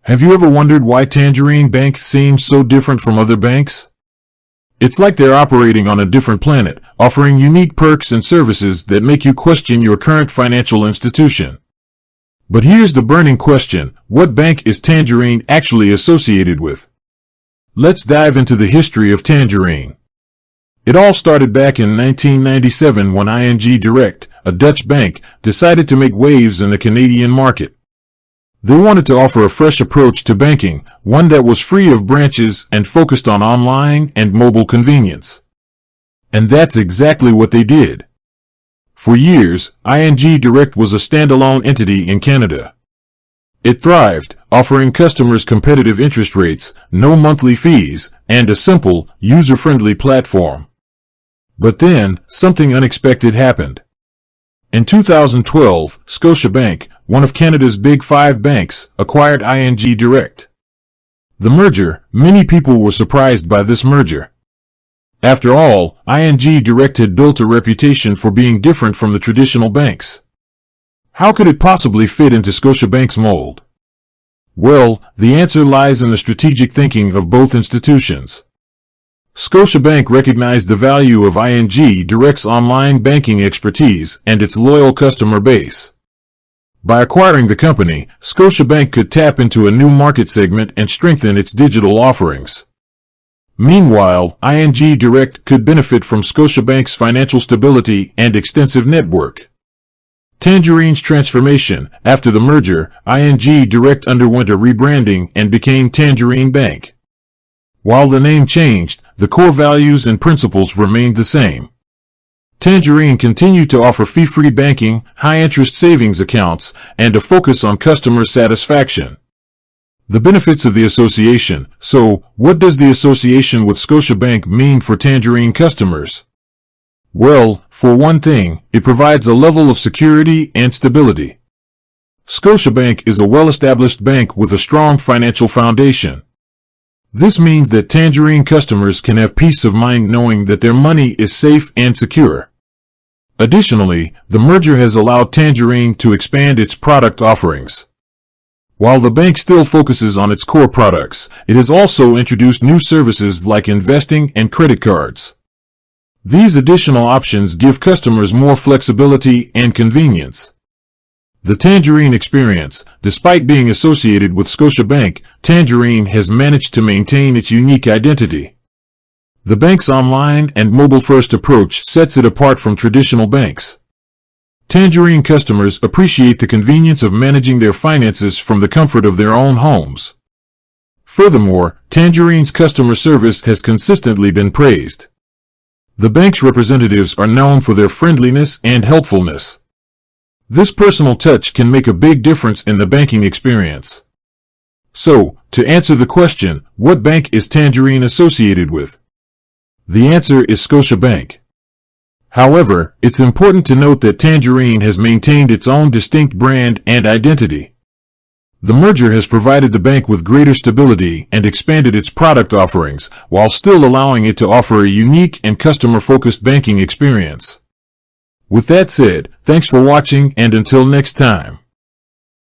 Have you ever wondered why Tangerine Bank seems so different from other banks? It's like they're operating on a different planet, offering unique perks and services that make you question your current financial institution. But here's the burning question: what bank is Tangerine actually associated with? Let's dive into the history of Tangerine. It all started back in 1997 when ING Direct, a Dutch bank, decided to make waves in the Canadian market. They wanted to offer a fresh approach to banking, one that was free of branches and focused on online and mobile convenience. And that's exactly what they did. For years, ING Direct was a standalone entity in Canada. It thrived, offering customers competitive interest rates, no monthly fees, and a simple, user-friendly platform. But then, something unexpected happened. In 2012, Scotiabank, one of Canada's big five banks, acquired ING Direct. The merger, many people were surprised by this merger. After all, ING Direct had built a reputation for being different from the traditional banks. How could it possibly fit into Scotiabank's mold? Well, the answer lies in the strategic thinking of both institutions. Scotiabank recognized the value of ING Direct's online banking expertise and its loyal customer base. By acquiring the company, Scotiabank could tap into a new market segment and strengthen its digital offerings. Meanwhile, ING Direct could benefit from Scotiabank's financial stability and extensive network. Tangerine's transformation: after the merger, ING Direct underwent a rebranding and became Tangerine Bank. While the name changed, the core values and principles remained the same. Tangerine continued to offer fee-free banking, high-interest savings accounts, and a focus on customer satisfaction. The benefits of the association. So, what does the association with Scotiabank mean for Tangerine customers? Well, for one thing, it provides a level of security and stability. Scotiabank is a well-established bank with a strong financial foundation. This means that Tangerine customers can have peace of mind knowing that their money is safe and secure. Additionally, the merger has allowed Tangerine to expand its product offerings. While the bank still focuses on its core products, it has also introduced new services like investing and credit cards. These additional options give customers more flexibility and convenience. The Tangerine experience: despite being associated with Scotiabank, Tangerine has managed to maintain its unique identity. The bank's online and mobile-first approach sets it apart from traditional banks. Tangerine customers appreciate the convenience of managing their finances from the comfort of their own homes. Furthermore, Tangerine's customer service has consistently been praised. The bank's representatives are known for their friendliness and helpfulness. This personal touch can make a big difference in the banking experience. So, to answer the question, what bank is Tangerine associated with? The answer is Scotiabank. However, it's important to note that Tangerine has maintained its own distinct brand and identity. The merger has provided the bank with greater stability and expanded its product offerings, while still allowing it to offer a unique and customer-focused banking experience. With that said, thanks for watching, and until next time.